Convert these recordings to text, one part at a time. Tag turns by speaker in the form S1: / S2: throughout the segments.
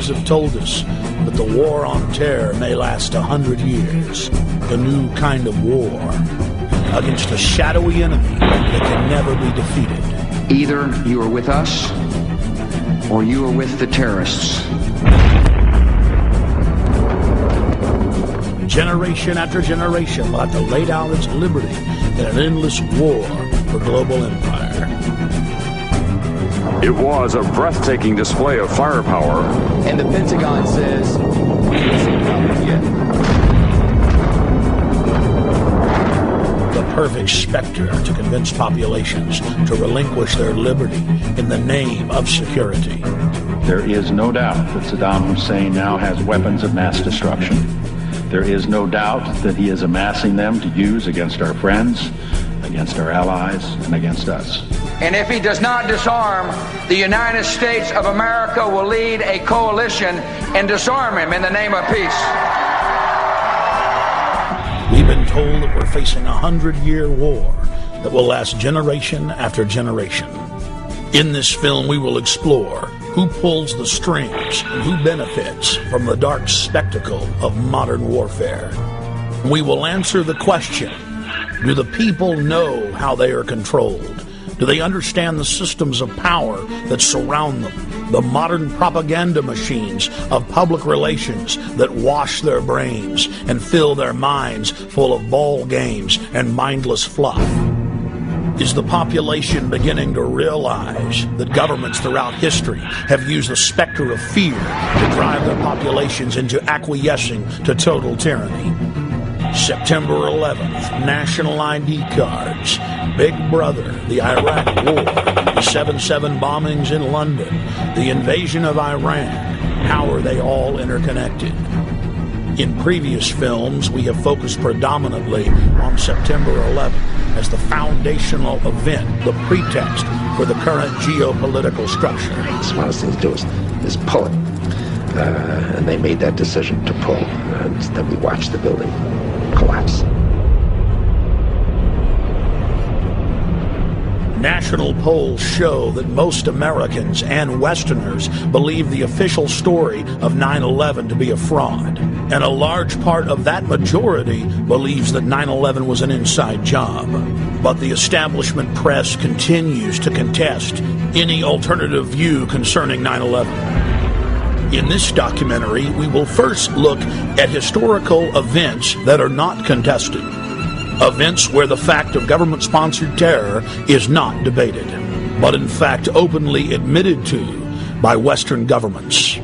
S1: Have told us that the war on terror may last 100 years. A new kind of war against a shadowy enemy that can never be defeated.
S2: Either you are with us or you are with the terrorists.
S1: Generation after generation will have to lay down its liberty in an endless war for global empire.
S3: It was a breathtaking display of firepower.
S4: And the Pentagon says, we haven't come yet.
S1: The perfect specter to convince populations to relinquish their liberty in the name of security.
S5: There is no doubt that Saddam Hussein now has weapons of mass destruction. There is no doubt that he is amassing them to use against our friends, against our allies, and against us.
S2: And if he does not disarm, the United States of America will lead a coalition and disarm him in the name of peace.
S1: We've been told that we're facing a 100-year war that will last generation after generation. In this film, we will explore who pulls the strings and who benefits from the dark spectacle of modern warfare. We will answer the question, do the people know how they are controlled? Do they understand the systems of power that surround them? The modern propaganda machines of public relations that wash their brains and fill their minds full of ball games and mindless fluff. Is the population beginning to realize that governments throughout history have used the specter of fear to drive their populations into acquiescing to total tyranny? September 11th, national ID cards, Big Brother, the Iraq War, the 7/7 bombings in London, the invasion of Iran. How are they all interconnected? In previous films, we have focused predominantly on September 11th as the foundational event, the pretext for the current geopolitical structure.
S6: The smartest thing to do is pull it. And they made that decision to pull. And then we watched the building collapse.
S1: National polls show that most Americans and Westerners believe the official story of 9/11 to be a fraud. And a large part of that majority believes that 9/11 was an inside job. But the establishment press continues to contest any alternative view concerning 9/11. In this documentary, we will first look at historical events that are not contested. Events where the fact of government-sponsored terror is not debated, but in fact openly admitted to by Western governments.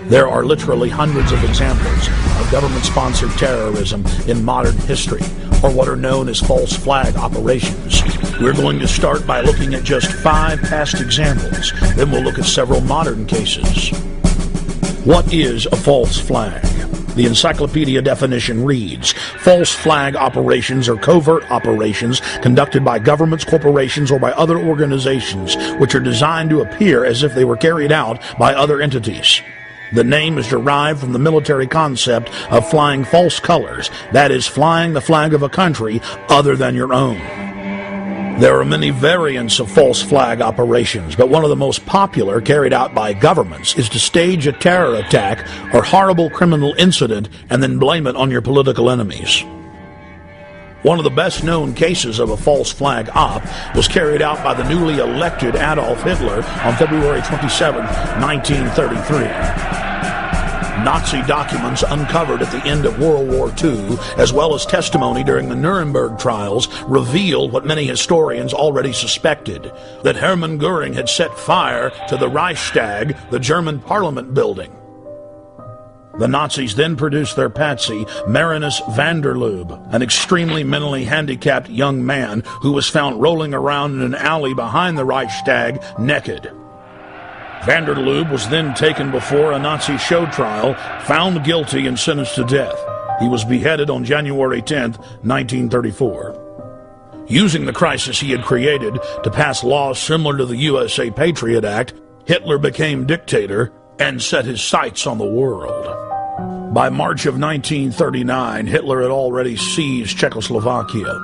S1: There are literally hundreds of examples of government-sponsored terrorism in modern history, or what are known as false flag operations. We're going to start by looking at just 5 past examples, then we'll look at several modern cases. What is a false flag? The encyclopedia definition reads, false flag operations are covert operations conducted by governments, corporations, or by other organizations which are designed to appear as if they were carried out by other entities. The name is derived from the military concept of flying false colors, that is, flying the flag of a country other than your own. There are many variants of false flag operations, but one of the most popular carried out by governments is to stage a terror attack or horrible criminal incident and then blame it on your political enemies. One of the best-known cases of a false flag op was carried out by the newly elected Adolf Hitler on February 27, 1933. Nazi documents uncovered at the end of World War II, as well as testimony during the Nuremberg trials, reveal what many historians already suspected, that Hermann Göring had set fire to the Reichstag, the German parliament building. The Nazis then produced their patsy, Marinus van der Lubbe, an extremely mentally handicapped young man who was found rolling around in an alley behind the Reichstag naked. Van der Lubbe was then taken before a Nazi show trial, found guilty and sentenced to death. He was beheaded on January 10, 1934. Using the crisis he had created to pass laws similar to the USA Patriot Act, Hitler became dictator and set his sights on the world. By March of 1939, Hitler had already seized Czechoslovakia.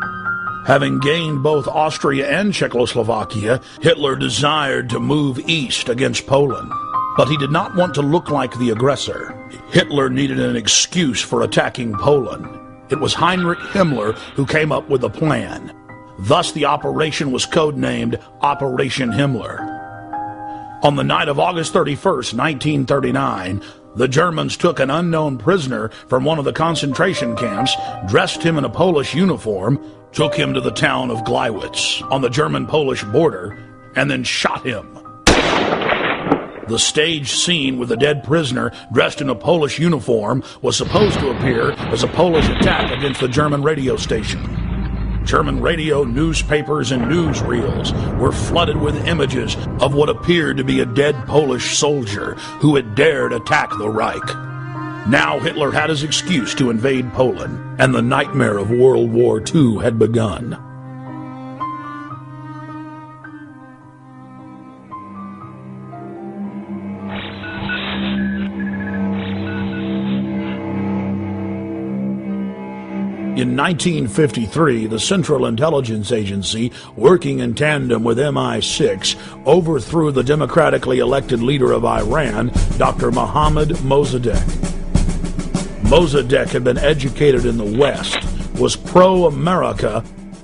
S1: Having gained both Austria and Czechoslovakia, Hitler desired to move east against Poland. But he did not want to look like the aggressor. Hitler needed an excuse for attacking Poland. It was Heinrich Himmler who came up with a plan. Thus, the operation was codenamed Operation Himmler. On the night of August 31st, 1939, the Germans took an unknown prisoner from one of the concentration camps, dressed him in a Polish uniform, took him to the town of Gleiwitz on the German-Polish border, and then shot him. The staged scene with the dead prisoner dressed in a Polish uniform was supposed to appear as a Polish attack against the German radio station. German radio, newspapers, and newsreels were flooded with images of what appeared to be a dead Polish soldier who had dared attack the Reich. Now Hitler had his excuse to invade Poland, and the nightmare of World War II had begun. In 1953, the Central Intelligence Agency, working in tandem with MI6, overthrew the democratically elected leader of Iran, Dr. Mohammad Mossadegh. Mossadegh had been educated in the West, was pro-America,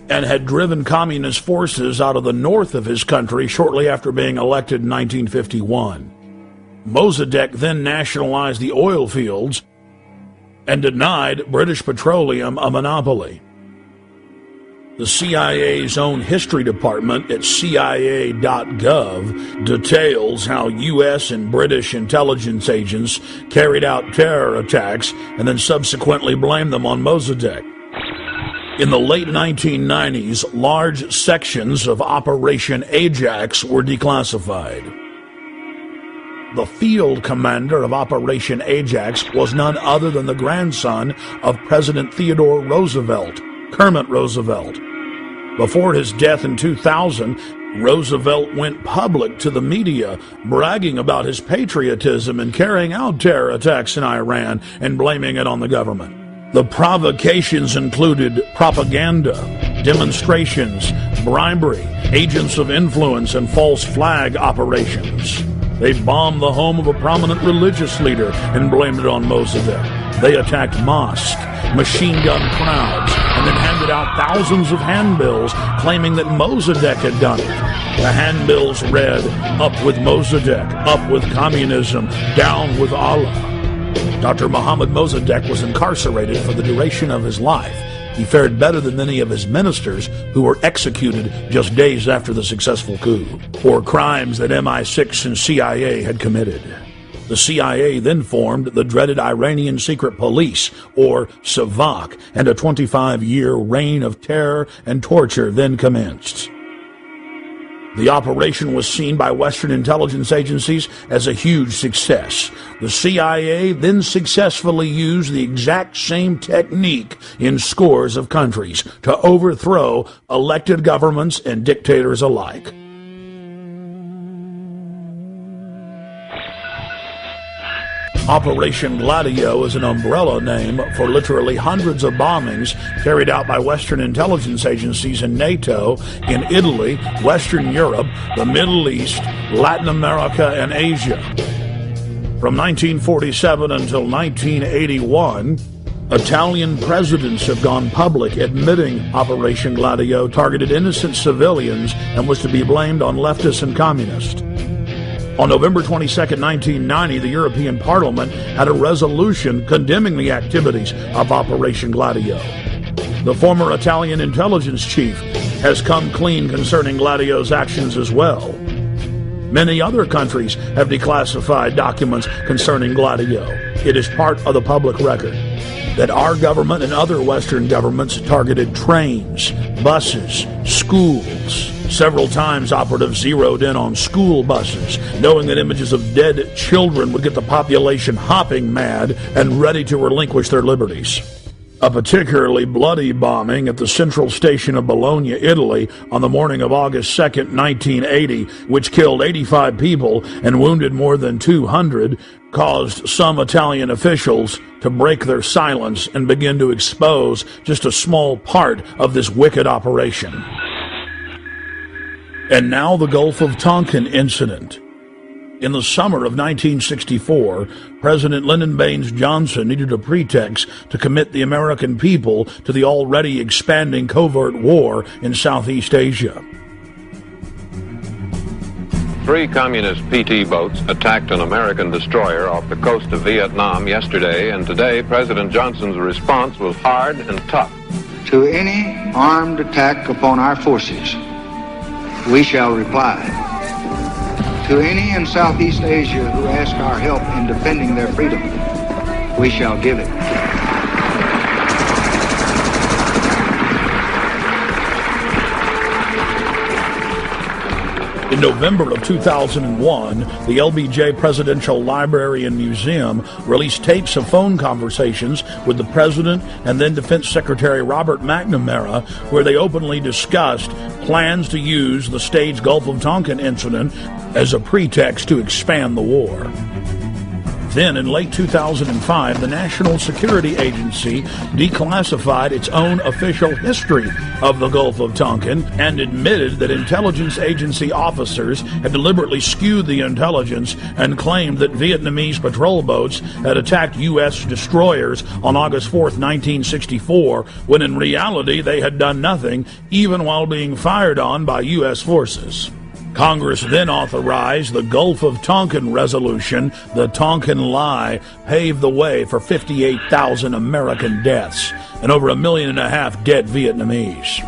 S1: and had driven communist forces out of the north of his country shortly after being elected in 1951. Mossadegh then nationalized the oil fields and denied British Petroleum a monopoly. The CIA's own history department at CIA.gov details how U.S. and British intelligence agents carried out terror attacks and then subsequently blamed them on Mossadegh. In the late 1990s, large sections of Operation Ajax were declassified. The field commander of Operation Ajax was none other than the grandson of President Theodore Roosevelt, Kermit Roosevelt. Before his death in 2000, Roosevelt went public to the media, bragging about his patriotism in carrying out terror attacks in Iran and blaming it on the government. The provocations included propaganda, demonstrations, bribery, agents of influence, and false flag operations. They bombed the home of a prominent religious leader and blamed it on Mossadegh. They attacked mosques, machine gun crowds, and then handed out thousands of handbills claiming that Mossadegh had done it. The handbills read, "Up with Mossadegh, up with communism, down with Allah." Dr. Mohammad Mossadegh was incarcerated for the duration of his life. He fared better than many of his ministers who were executed just days after the successful coup for crimes that MI6 and CIA had committed. The CIA then formed the dreaded Iranian Secret Police, or SAVAK, and a 25-year reign of terror and torture then commenced. The operation was seen by Western intelligence agencies as a huge success. The CIA then successfully used the exact same technique in scores of countries to overthrow elected governments and dictators alike. Operation Gladio is an umbrella name for literally hundreds of bombings carried out by Western intelligence agencies and NATO in Italy, Western Europe, the Middle East, Latin America, and Asia. From 1947 until 1981, Italian presidents have gone public admitting Operation Gladio targeted innocent civilians and was to be blamed on leftists and communists. On November 22, 1990, the European Parliament had a resolution condemning the activities of Operation Gladio. The former Italian intelligence chief has come clean concerning Gladio's actions as well. Many other countries have declassified documents concerning Gladio. It is part of the public record that our government and other Western governments targeted trains, buses, schools. Several times operatives zeroed in on school buses, knowing that images of dead children would get the population hopping mad and ready to relinquish their liberties. A particularly bloody bombing at the central station of Bologna, Italy, on the morning of August 2, 1980, which killed 85 people and wounded more than 200, caused some Italian officials to break their silence and begin to expose just a small part of this wicked operation. And now the Gulf of Tonkin incident. In the summer of 1964, President Lyndon Baines Johnson needed a pretext to commit the American people to the already expanding covert war in Southeast Asia.
S7: 3 communist PT boats attacked an American destroyer off the coast of Vietnam yesterday, and today President Johnson's response was hard and tough.
S8: To any armed attack upon our forces, we shall reply. To any in Southeast Asia who ask our help in defending their freedom, we shall give it.
S1: In November of 2001, the LBJ Presidential Library and Museum released tapes of phone conversations with the President and then Defense Secretary Robert McNamara, where they openly discussed plans to use the staged Gulf of Tonkin incident as a pretext to expand the war. Then, in late 2005, the National Security Agency declassified its own official history of the Gulf of Tonkin and admitted that intelligence agency officers had deliberately skewed the intelligence and claimed that Vietnamese patrol boats had attacked U.S. destroyers on August 4, 1964, when in reality they had done nothing, even while being fired on by U.S. forces. Congress then authorized the Gulf of Tonkin Resolution. The Tonkin Lie paved the way for 58,000 American deaths and over 1.5 million dead Vietnamese.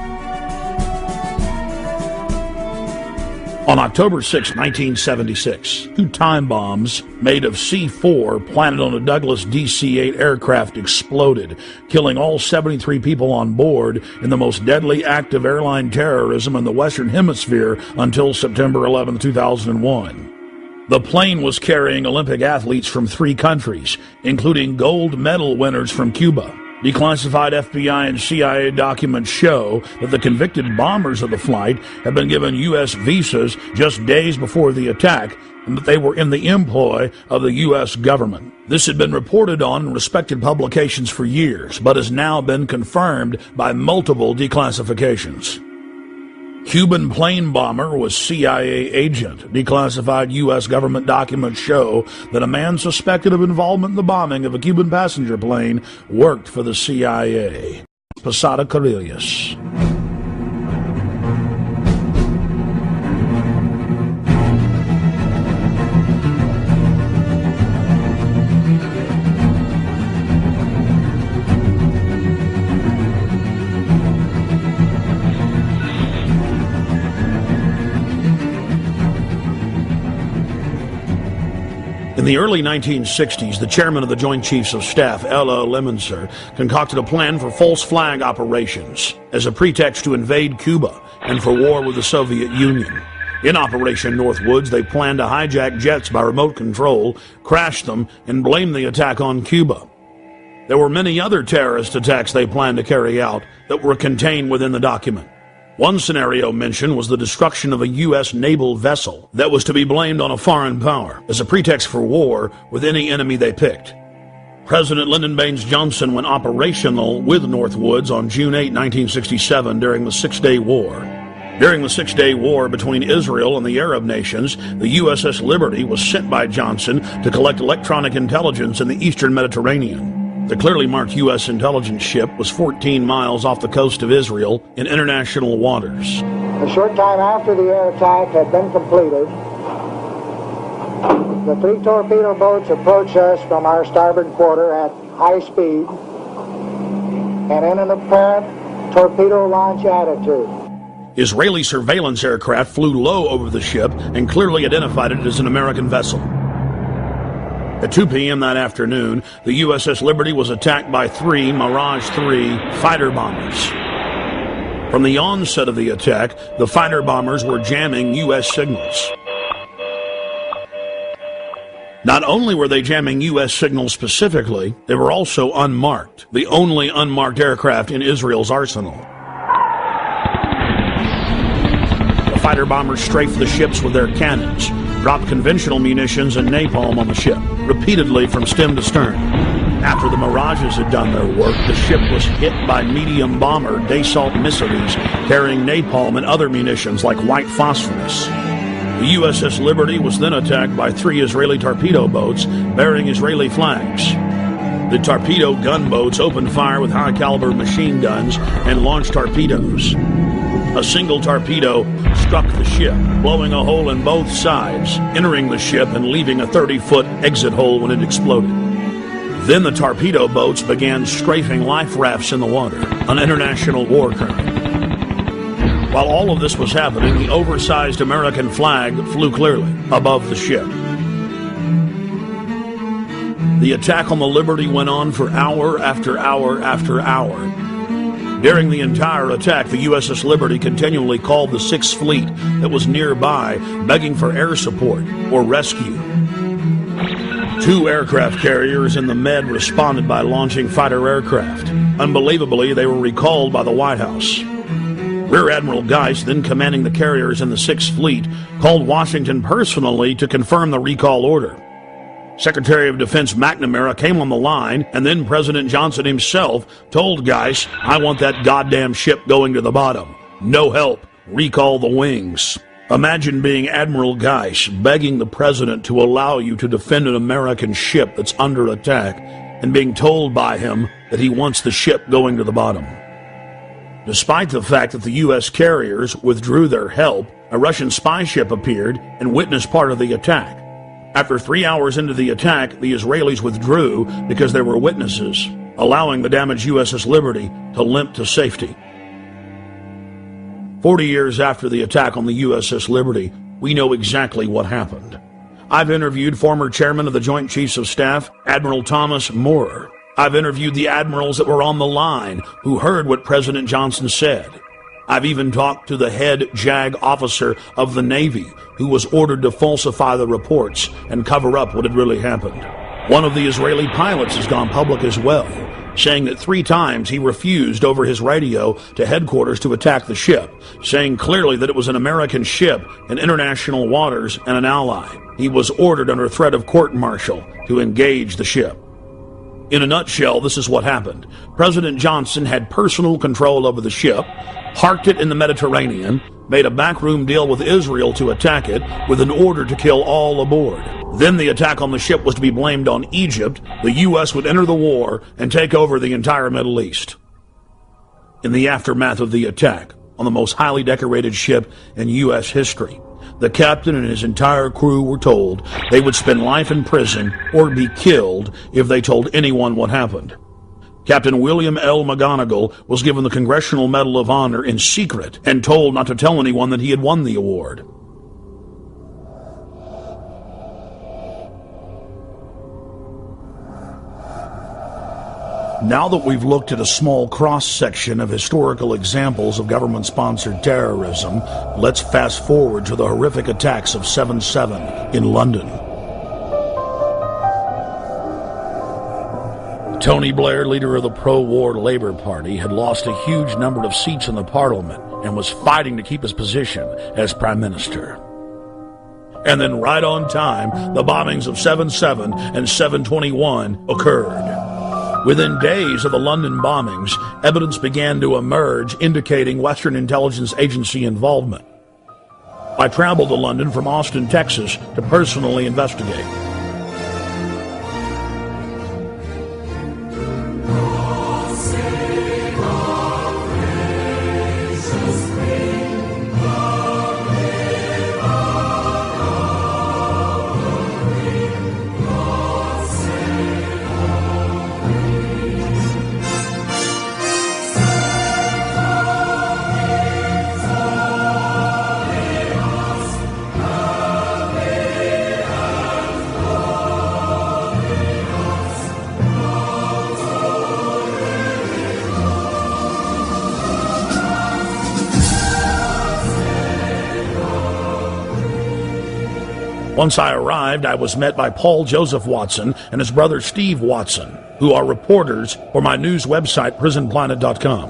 S1: On October 6, 1976, 2 time bombs made of C-4 planted on a Douglas DC-8 aircraft exploded, killing all 73 people on board in the most deadly act of airline terrorism in the Western Hemisphere until September 11, 2001. The plane was carrying Olympic athletes from 3 countries, including gold medal winners from Cuba. Declassified FBI and CIA documents show that the convicted bombers of the flight had been given U.S. visas just days before the attack, and that they were in the employ of the U.S. government. This had been reported on in respected publications for years, but has now been confirmed by multiple declassifications. Cuban plane bomber was CIA agent. Declassified U.S. government documents show that a man suspected of involvement in the bombing of a Cuban passenger plane worked for the CIA. Posada Carrillas. In the early 1960s, the chairman of the Joint Chiefs of Staff, Ella Lemonser, concocted a plan for false flag operations as a pretext to invade Cuba and for war with the Soviet Union. In Operation Northwoods, they planned to hijack jets by remote control, crash them, and blame the attack on Cuba. There were many other terrorist attacks they planned to carry out that were contained within the document. One scenario mentioned was the destruction of a U.S. naval vessel that was to be blamed on a foreign power as a pretext for war with any enemy they picked. President Lyndon Baines Johnson went operational with Northwoods on June 8, 1967 during the Six-Day War. During the Six-Day War between Israel and the Arab nations, the USS Liberty was sent by Johnson to collect electronic intelligence in the eastern Mediterranean. The clearly marked U.S. intelligence ship was 14 miles off the coast of Israel in international waters.
S9: A short time after the air attack had been completed, the 3 torpedo boats approached us from our starboard quarter at high speed and in an apparent torpedo launch attitude.
S1: Israeli surveillance aircraft flew low over the ship and clearly identified it as an American vessel. At 2 p.m. that afternoon, the USS Liberty was attacked by 3 Mirage 3 fighter bombers. From the onset of the attack, the fighter bombers were jamming U.S. signals. Not only were they jamming U.S. signals specifically, they were also unmarked, the only unmarked aircraft in Israel's arsenal. The fighter bombers strafed the ships with their cannons, dropped conventional munitions and napalm on the ship, repeatedly from stem to stern. After the Mirages had done their work, the ship was hit by medium bomber Dassault missiles carrying napalm and other munitions like white phosphorus. The USS Liberty was then attacked by 3 Israeli torpedo boats bearing Israeli flags. The torpedo gunboats opened fire with high-caliber machine guns and launched torpedoes. A single torpedo struck the ship, blowing a hole in both sides, entering the ship and leaving a 30-foot exit hole when it exploded. Then the torpedo boats began strafing life rafts in the water, an international war crime. While all of this was happening, the oversized American flag flew clearly above the ship. The attack on the Liberty went on for hour after hour after hour. During the entire attack, the USS Liberty continually called the Sixth Fleet that was nearby, begging for air support or rescue. 2 aircraft carriers in the Med responded by launching fighter aircraft. Unbelievably, they were recalled by the White House. Rear Admiral Geist, then commanding the carriers in the Sixth Fleet, called Washington personally to confirm the recall order. Secretary of Defense McNamara came on the line, and then President Johnson himself told Geist, "I want that goddamn ship going to the bottom. No help. Recall the wings." Imagine being Admiral Geist begging the president to allow you to defend an American ship that's under attack and being told by him that he wants the ship going to the bottom. Despite the fact that the U.S. carriers withdrew their help, a Russian spy ship appeared and witnessed part of the attack. After 3 hours into the attack, the Israelis withdrew because there were witnesses, allowing the damaged USS Liberty to limp to safety. 40 years after the attack on the USS Liberty, we know exactly what happened. I've interviewed former chairman of the Joint Chiefs of Staff, Admiral Thomas Moorer. I've interviewed the admirals that were on the line who heard what President Johnson said. I've even talked to the head JAG officer of the Navy who was ordered to falsify the reports and cover up what had really happened. One of the Israeli pilots has gone public as well, saying that 3 times he refused over his radio to headquarters to attack the ship, saying clearly that it was an American ship in international waters and an ally. He was ordered under threat of court-martial to engage the ship. In a nutshell, this is what happened. President Johnson had personal control over the ship, parked it in the Mediterranean, made a backroom deal with Israel to attack it with an order to kill all aboard. Then the attack on the ship was to be blamed on Egypt. The U.S. would enter the war and take over the entire Middle East. In the aftermath of the attack on the most highly decorated ship in U.S. history, the captain and his entire crew were told they would spend life in prison or be killed if they told anyone what happened. Captain William L. McGonigal was given the Congressional Medal of Honor in secret and told not to tell anyone that he had won the award. Now that we've looked at a small cross-section of historical examples of government-sponsored terrorism, let's fast forward to the horrific attacks of 7/7 in London. Tony Blair, leader of the pro-war Labour Party, had lost a huge number of seats in the Parliament and was fighting to keep his position as Prime Minister. And then right on time, the bombings of 7/7 and 7/21 occurred. Within days of the London bombings, evidence began to emerge indicating Western intelligence agency involvement. I traveled to London from Austin, Texas, to personally investigate. Once I arrived, I was met by Paul Joseph Watson and his brother Steve Watson, who are reporters for my news website, prisonplanet.com.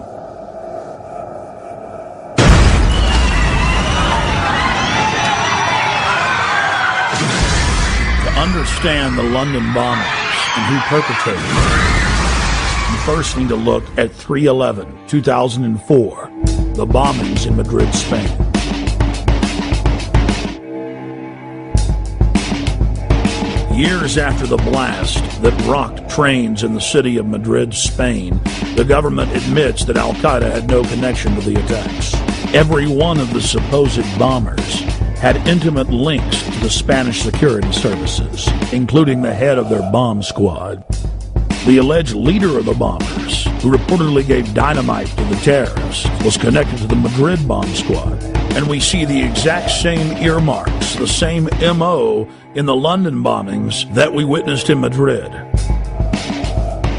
S1: To understand the London bombings and who perpetrated them, you first need to look at 3/11/2004, the bombings in Madrid, Spain. Years after the blast that rocked trains in the city of Madrid, Spain, the government admits that Al-Qaeda had no connection to the attacks. Every one of the supposed bombers had intimate links to the Spanish security services, including the head of their bomb squad. The alleged leader of the bombers, who reportedly gave dynamite to the terrorists, was connected to the Madrid bomb squad. And we see the exact same earmarks, the same M.O. in the London bombings that we witnessed in Madrid.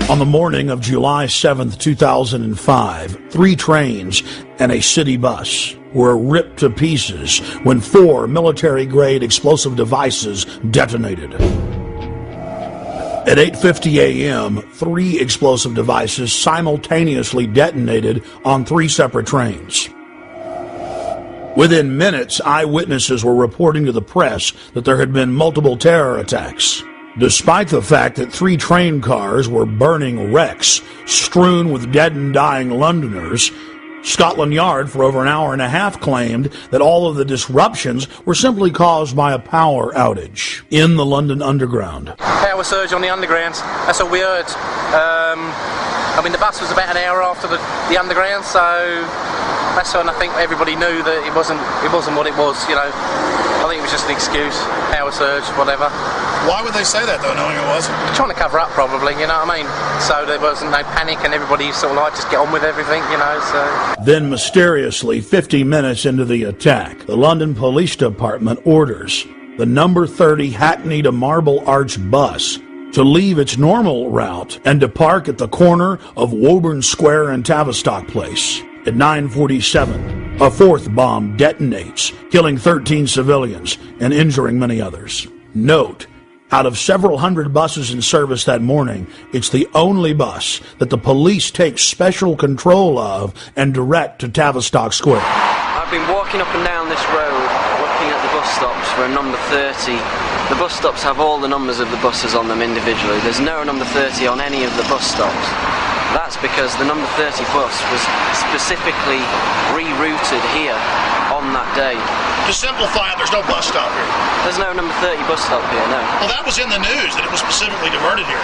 S1: On the morning of July 7th, 2005, 3 trains and a city bus were ripped to pieces when 4 military-grade explosive devices detonated. At 8:50 a.m., 3 explosive devices simultaneously detonated on 3 separate trains. Within minutes, eyewitnesses were reporting to the press that there had been multiple terror attacks. Despite the fact that 3 train cars were burning wrecks strewn with dead and dying Londoners, Scotland Yard for over an hour and a half claimed that all of the disruptions were simply caused by a power outage in the London Underground.
S10: Power surge on the Underground, that's all we heard. The bus was about an hour after the Underground, so that's when I think everybody knew that it wasn't what it was, you know. I think it was just an excuse, power surge, whatever.
S11: Why would they say that, though, knowing it wasn't?
S10: Trying to cover up, probably, you know what I mean? So there wasn't no panic and everybody sort of like just get on with everything, you know, so...
S1: Then, mysteriously, 50 minutes into the attack, the London Police Department orders the number 30 Hackney to Marble Arch bus to leave its normal route and to park at the corner of Woburn Square and Tavistock Place. At 9:47, a 4th bomb detonates, killing 13 civilians and injuring many others. Note, out of several hundred buses in service that morning, it's the only bus that the police take special control of and direct to Tavistock Square.
S12: I've been walking up and down this road, looking at the bus stops for a number 30. The bus stops have all the numbers of the buses on them individually. There's no number 30 on any of the bus stops. That's because the number 30 bus was specifically rerouted here on that day.
S11: To simplify it, there's no bus stop here.
S12: There's no number 30 bus stop here, no.
S11: Well, that was in the news, that it was specifically diverted here.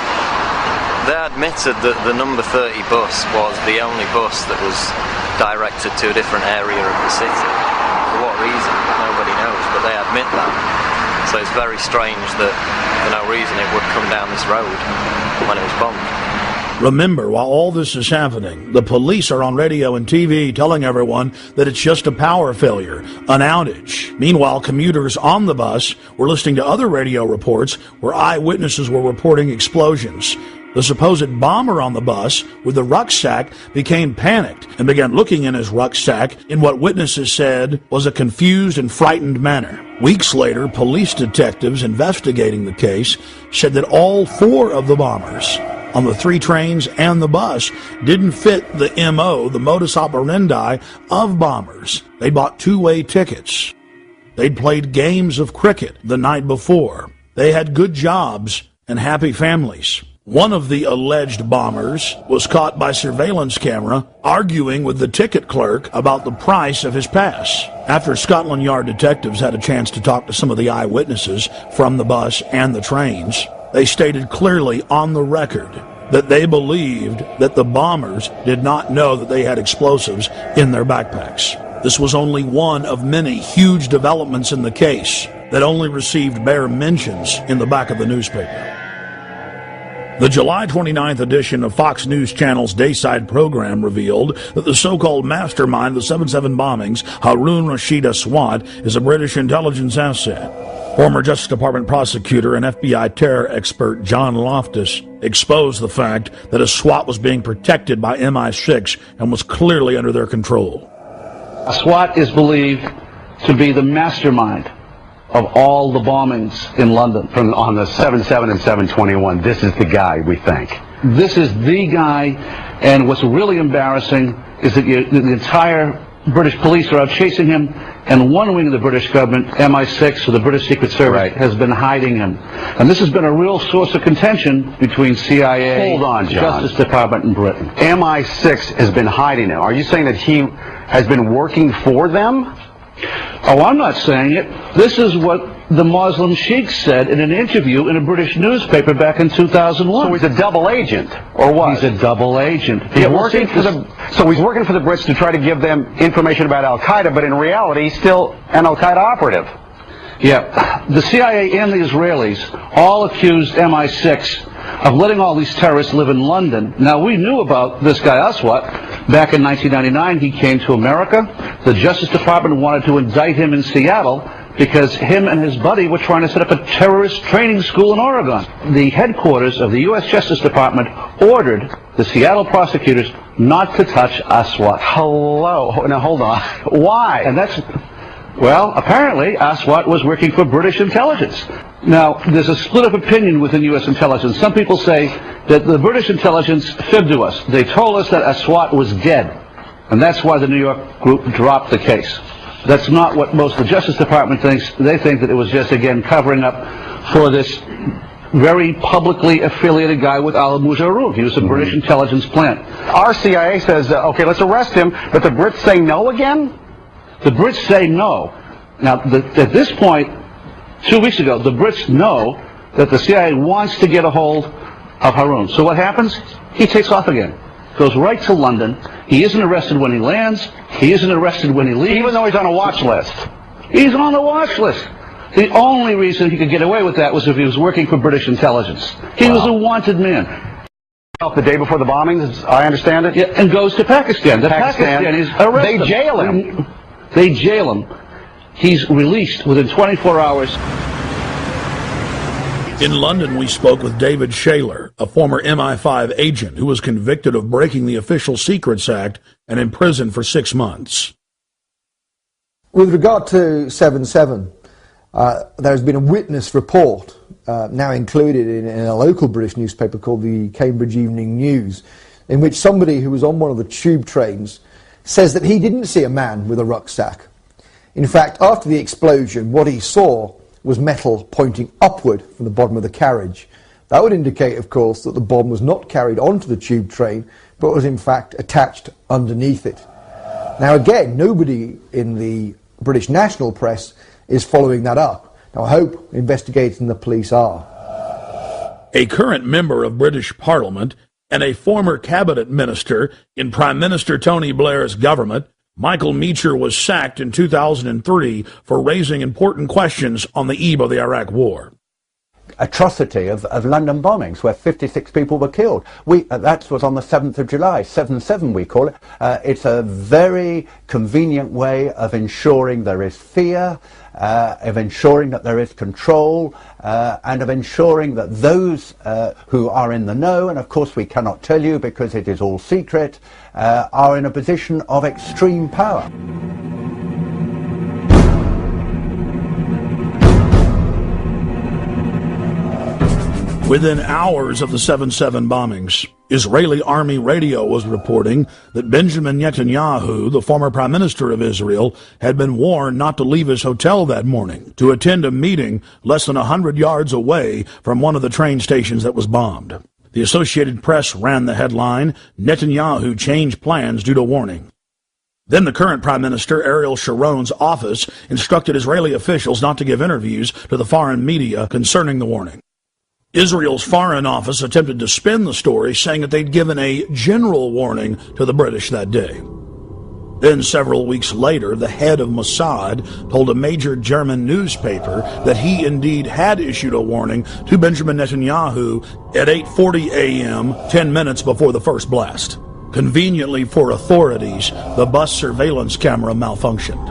S13: They admitted that the number 30 bus was the only bus that was directed to a different area of the city. For what reason? Nobody knows, but they admit that. So it's very strange that for no reason it would come down this road when it was bombed.
S1: Remember, while all this is happening, the police are on radio and TV telling everyone that it's just a power failure, an outage. Meanwhile, commuters on the bus were listening to other radio reports where eyewitnesses were reporting explosions. The supposed bomber on the bus with the rucksack became panicked and began looking in his rucksack in what witnesses said was a confused and frightened manner. Weeks later, police detectives investigating the case said that all 4 of the bombers on the 3 trains and the bus didn't fit the MO, the modus operandi of bombers. They bought 2-way tickets. They'd played games of cricket the night before. They had good jobs and happy families. One of the alleged bombers was caught by surveillance camera arguing with the ticket clerk about the price of his pass. After Scotland Yard detectives had a chance to talk to some of the eyewitnesses from the bus and the trains, they stated clearly on the record that they believed that the bombers did not know that they had explosives in their backpacks. This was only one of many huge developments in the case that only received bare mentions in the back of the newspaper. The July 29th edition of Fox News Channel's Dayside program revealed that the so-called mastermind of the 7/7 bombings, Harun Rashid Aswad, is a British intelligence asset. Former Justice Department prosecutor and FBI terror expert John Loftus exposed the fact that Aswad was being protected by MI6 and was clearly under their control.
S14: Aswad is believed to be the mastermind of all the bombings in London.
S15: From on the 7/7 and 7/21, this is the guy, we think.
S14: This is the guy, and what's really embarrassing is that the entire British police are out chasing him, and one wing of the British government, MI6, or the British Secret Service, has been hiding him. And this has been a real source of contention between CIA,
S15: Hold on, John.
S14: Justice Department, and Britain.
S15: MI6 has been hiding him. Are you saying that he has been working for them?
S14: Oh, I'm not saying it. This is what the Muslim Sheikh said in an interview in a British newspaper back in 2001.
S15: So he's a double agent, or what?
S14: He's a double agent.
S15: So he's working for the Brits to try to give them information about Al-Qaeda, but in reality, he's still an Al-Qaeda operative.
S14: Yeah. The CIA and the Israelis all accused MI6 of letting all these terrorists live in London. Now, we knew about this guy Aswad. Back in 1999, he came to America. The Justice Department wanted to indict him in Seattle because him and his buddy were trying to set up a terrorist training school in Oregon. The headquarters of the U.S. Justice Department ordered the Seattle prosecutors not to touch Aswad.
S15: Hello. Now, hold on. Why?
S14: And that's... Well, apparently, Aswad was working for British intelligence. Now, there's a split of opinion within U.S. intelligence. Some people say that the British intelligence fibbed to us. They told us that Aswad was dead, and that's why the New York group dropped the case. That's not what most of the Justice Department thinks. They think that it was just, again, covering up for this very publicly affiliated guy with Al-Mujaroon. He was a British intelligence plant.
S15: Our CIA says, okay, let's arrest him, but the Brits say no again?
S14: The Brits say no. Now, at this point, 2 weeks ago, the Brits know that the CIA wants to get a hold of Harun. So what happens? He takes off again. Goes right to London. He isn't arrested when he lands. He isn't arrested when he leaves.
S15: Even though he's on a watch list.
S14: He's on the watch list. The only reason he could get away with that was if he was working for British intelligence. He was a wanted man.
S15: The day before the bombings, I understand it?
S14: Yeah, and goes to Pakistan. Pakistan is arrested.
S15: They jail him.
S14: They jail him. He's released within 24 hours.
S1: In London, we spoke with David Shaler, a former MI5 agent who was convicted of breaking the Official Secrets Act and imprisoned for 6 months.
S16: With regard to 7/7, there has been a witness report now included in a local British newspaper called the Cambridge Evening News, in which somebody who was on one of the tube trains says that he didn't see a man with a rucksack. In fact, after the explosion, what he saw was metal pointing upward from the bottom of the carriage. That would indicate, of course, that the bomb was not carried onto the tube train, but was in fact attached underneath it. Now again, nobody in the British national press is following that up. Now I hope investigators and the police are.
S1: A current member of British Parliament and a former cabinet minister in Prime Minister Tony Blair's government, Michael Meacher, was sacked in 2003 for raising important questions on the eve of the Iraq War.
S17: Atrocity of London bombings where 56 people were killed. That was on the 7th of July, 7/7 we call it. It's a very convenient way of ensuring there is fear, of ensuring that there is control, and of ensuring that those who are in the know, and of course we cannot tell you because it is all secret, are in a position of extreme power.
S1: Within hours of the 7/7 bombings, Israeli army radio was reporting that Benjamin Netanyahu, the former prime minister of Israel, had been warned not to leave his hotel that morning to attend a meeting less than 100 yards away from one of the train stations that was bombed. The Associated Press ran the headline, "Netanyahu changed plans due to warning." Then the current Prime Minister, Ariel Sharon's office, instructed Israeli officials not to give interviews to the foreign media concerning the warning. Israel's Foreign Office attempted to spin the story, saying that they'd given a general warning to the British that day. Then, several weeks later, the head of Mossad told a major German newspaper that he indeed had issued a warning to Benjamin Netanyahu at 8:40 a.m., 10 minutes before the first blast. Conveniently for authorities, the bus surveillance camera malfunctioned.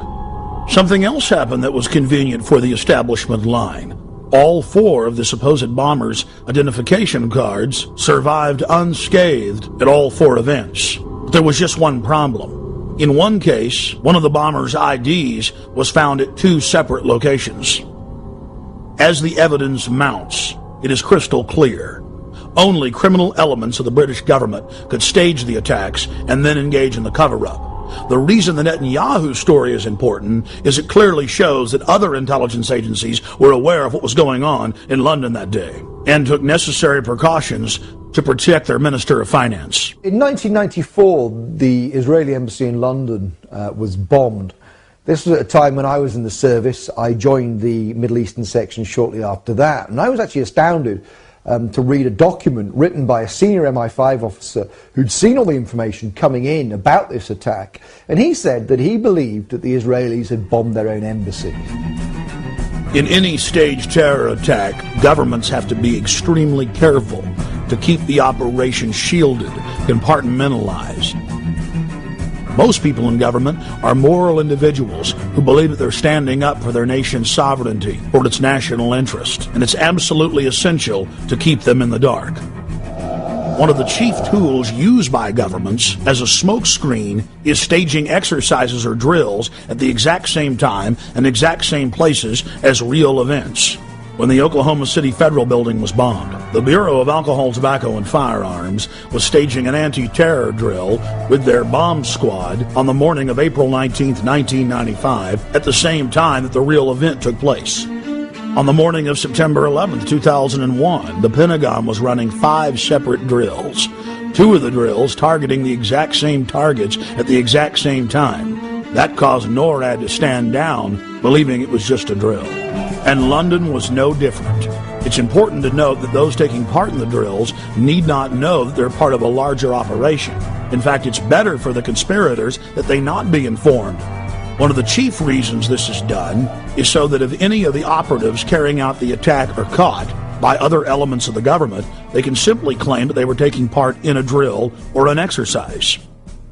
S1: Something else happened that was convenient for the establishment line. All 4 of the supposed bombers' identification cards survived unscathed at all 4 events. But there was just one problem. In one case, one of the bombers' IDs was found at 2 separate locations. As the evidence mounts, it is crystal clear. Only criminal elements of the British government could stage the attacks and then engage in the cover-up. The reason the Netanyahu story is important is it clearly shows that other intelligence agencies were aware of what was going on in London that day and took necessary precautions to protect their Minister of Finance.
S16: In 1994, the Israeli embassy in London was bombed. This was at a time when I was in the service. I joined the Middle Eastern section shortly after that, and I was actually astounded to read a document written by a senior MI5 officer who'd seen all the information coming in about this attack, and he said that he believed that the Israelis had bombed their own embassy.
S1: In any staged terror attack, governments have to be extremely careful to keep the operation shielded, compartmentalized. Most people in government are moral individuals who believe that they're standing up for their nation's sovereignty or its national interest, and it's absolutely essential to keep them in the dark. One of the chief tools used by governments as a smokescreen is staging exercises or drills at the exact same time and exact same places as real events. When the Oklahoma City Federal Building was bombed, the Bureau of Alcohol, Tobacco, and Firearms was staging an anti-terror drill with their bomb squad on the morning of April 19, 1995, at the same time that the real event took place. On the morning of September 11, 2001, the Pentagon was running 5 separate drills, 2 of the drills targeting the exact same targets at the exact same time. That caused NORAD to stand down, believing it was just a drill. And London was no different. It's important to note that those taking part in the drills need not know that they're part of a larger operation. In fact, it's better for the conspirators that they not be informed. One of the chief reasons this is done is so that if any of the operatives carrying out the attack are caught by other elements of the government, they can simply claim that they were taking part in a drill or an exercise.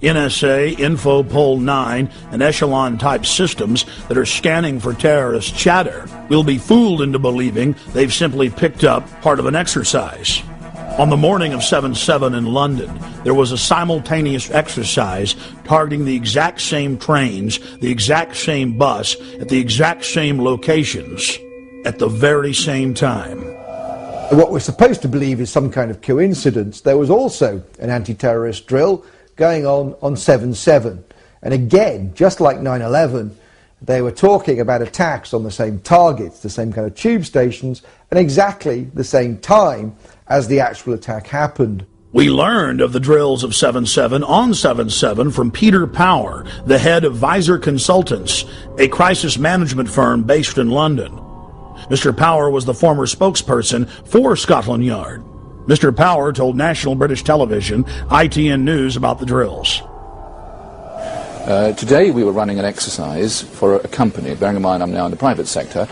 S1: NSA, Infopol 9, and Echelon-type systems that are scanning for terrorist chatter will be fooled into believing they've simply picked up part of an exercise. On the morning of 7/7 in London, there was a simultaneous exercise targeting the exact same trains, the exact same bus, at the exact same locations, at the very same time.
S16: What we're supposed to believe is some kind of coincidence. There was also an anti-terrorist drill going on 7/7. And again, just like 9/11, they were talking about attacks on the same targets, the same kind of tube stations, and exactly the same time as the actual attack happened.
S1: We learned of the drills of 7/7 on 7/7 from Peter Power, the head of Visor Consultants, a crisis management firm based in London. Mr. Power was the former spokesperson for Scotland Yard. Mr. Power told National British Television, ITN News, about the drills.
S18: Today we were running an exercise for a company, bearing in mind I'm now in the private sector,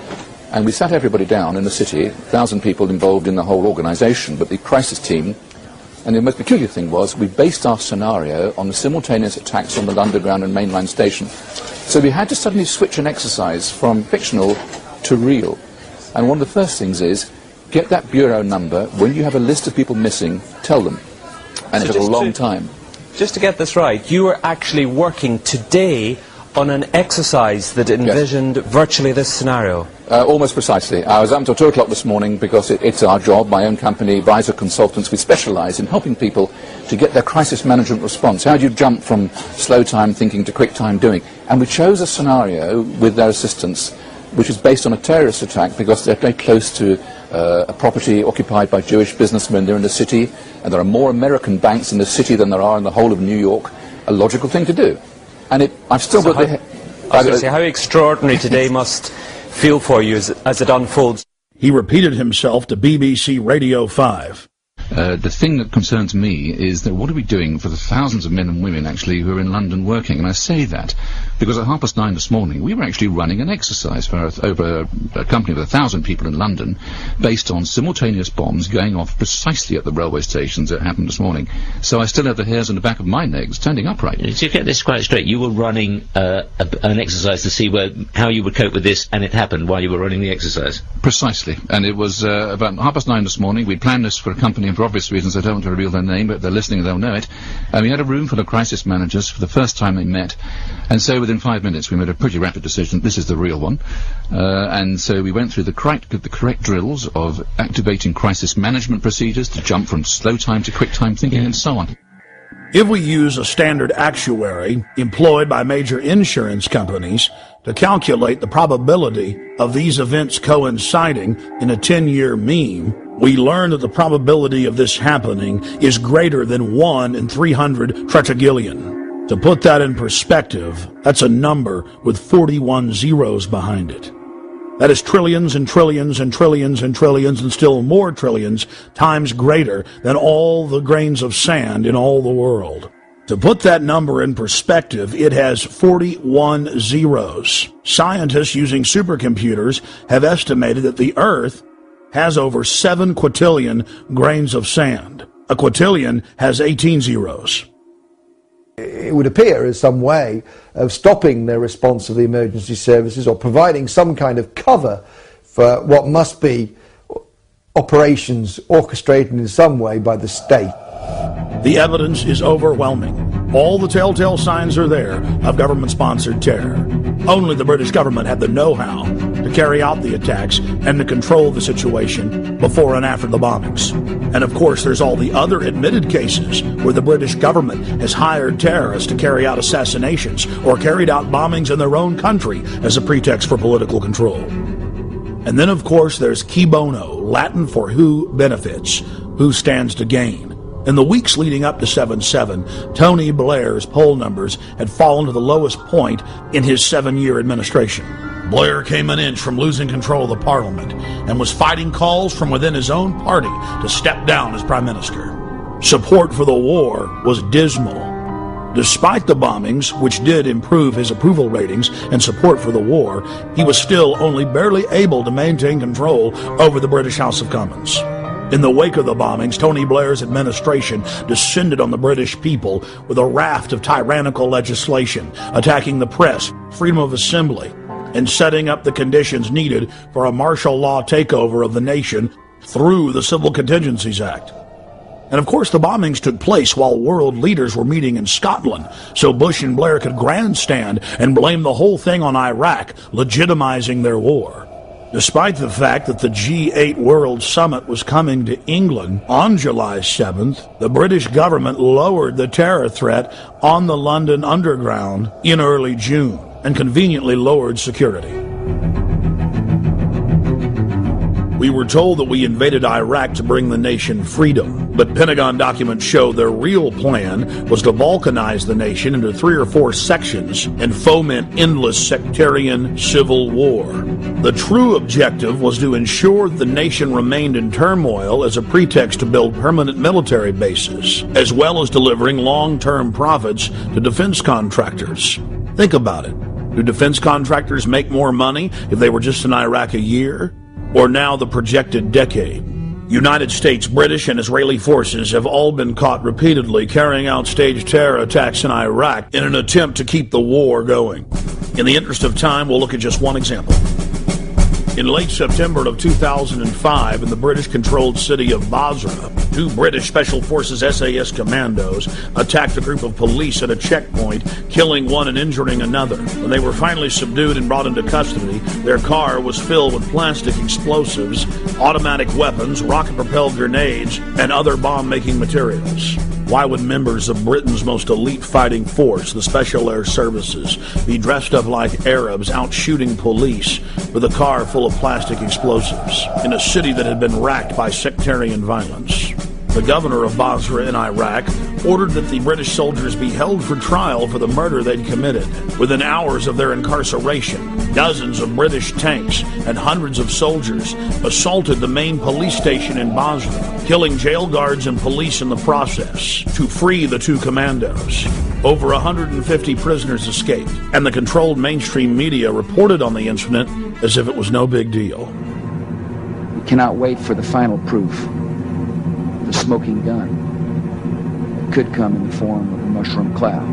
S18: and we sat everybody down in the city, 1,000 people involved in the whole organisation, but the crisis team, and the most peculiar thing was we based our scenario on the simultaneous attacks on the Underground and mainline station. So we had to suddenly switch an exercise from fictional to real. And one of the first things is, get that bureau number. When you have a list of people missing, tell them. And it took a long time.
S19: Just to get this right, you were actually working today on an exercise that envisioned virtually this scenario?
S18: Almost precisely. I was up until 2 o'clock this morning because it's our job, my own company, Visor Consultants. We specialise in helping people to get their crisis management response. How do you jump from slow time thinking to quick time doing? And we chose a scenario with their assistance which is based on a terrorist attack because they're very close to a property occupied by Jewish businessmen. They're in the city, and there are more American banks in the city than there are in the whole of New York. A logical thing to do. And I've still got the...
S19: I was going to say, how extraordinary today must feel for you as it unfolds.
S1: He repeated himself to BBC Radio 5.
S20: The thing that concerns me is that what are we doing for the thousands of men and women actually who are in London working? And I say that because at 9:30 this morning we were actually running an exercise for over a company with 1,000 people in London based on simultaneous bombs going off precisely at the railway stations that happened this morning. So I still have the hairs on the back of my neck standing upright.
S21: To get this quite straight, you were running an exercise to see how you would cope with this, and it happened while you were running the exercise?
S20: Precisely. And it was about 9:30 this morning. We'd planned this for a company, and for obvious reasons I don't want to reveal their name, but if they're listening they'll know it. And we had a room full of crisis managers for the first time they met, and so within 5 minutes we made a pretty rapid decision. This is the real one. And so we went through the correct drills of activating crisis management procedures to jump from slow time to quick time thinking and so on.
S1: If we use a standard actuary employed by major insurance companies to calculate the probability of these events coinciding in a 10-year mean, we learn that the probability of this happening is greater than 1 in 300 tetragillion. To put that in perspective, that's a number with 41 zeros behind it. That is trillions and trillions and trillions and trillions and still more trillions times greater than all the grains of sand in all the world. To put that number in perspective, it has 41 zeros. Scientists using supercomputers have estimated that the Earth has over 7 quintillion grains of sand. A quintillion has 18 zeros.
S16: It would appear as some way of stopping the response of the emergency services or providing some kind of cover for what must be operations orchestrated in some way by the state.
S1: The evidence is overwhelming. All the telltale signs are there of government-sponsored terror. Only the British government had the know-how to carry out the attacks and to control the situation before and after the bombings. And of course, there's all the other admitted cases where the British government has hired terrorists to carry out assassinations or carried out bombings in their own country as a pretext for political control. And then, of course, there's qui bono, Latin for who benefits, who stands to gain. In the weeks leading up to 7/7, Tony Blair's poll numbers had fallen to the lowest point in his 7-year administration. Blair came an inch from losing control of the parliament and was fighting calls from within his own party to step down as prime minister. Support for the war was dismal. Despite the bombings, which did improve his approval ratings and support for the war, he was still only barely able to maintain control over the British House of Commons. In the wake of the bombings, Tony Blair's administration descended on the British people with a raft of tyrannical legislation, attacking the press, freedom of assembly, and setting up the conditions needed for a martial law takeover of the nation through the Civil Contingencies Act. And of course, the bombings took place while world leaders were meeting in Scotland, so Bush and Blair could grandstand and blame the whole thing on Iraq, legitimizing their war. Despite the fact that the G8 World Summit was coming to England on July 7th, the British government lowered the terror threat on the London Underground in early June and conveniently lowered security. We were told that we invaded Iraq to bring the nation freedom, but Pentagon documents show their real plan was to balkanize the nation into 3 or 4 sections and foment endless sectarian civil war. The true objective was to ensure the nation remained in turmoil as a pretext to build permanent military bases, as well as delivering long-term profits to defense contractors. Think about it. Do defense contractors make more money if they were just in Iraq a year? Or now the projected decade? United States, British, and Israeli forces have all been caught repeatedly carrying out staged terror attacks in Iraq in an attempt to keep the war going. In the interest of time, we'll look at just one example. In late September of 2005, in the British-controlled city of Basra, 2 British Special Forces SAS commandos attacked a group of police at a checkpoint, killing one and injuring another. When they were finally subdued and brought into custody, their car was filled with plastic explosives, automatic weapons, rocket-propelled grenades, and other bomb-making materials. Why would members of Britain's most elite fighting force, the Special Air Services, be dressed up like Arabs out shooting police with a car full of plastic explosives in a city that had been racked by sectarian violence? The governor of Basra in Iraq ordered that the British soldiers be held for trial for the murder they'd committed. Within hours of their incarceration, dozens of British tanks and hundreds of soldiers assaulted the main police station in Basra, killing jail guards and police in the process to free the 2 commandos. Over 150 prisoners escaped, and the controlled mainstream media reported on the incident as if it was no big deal.
S3: We cannot wait for the final proof. The smoking gun. It could come in the form of a mushroom cloud.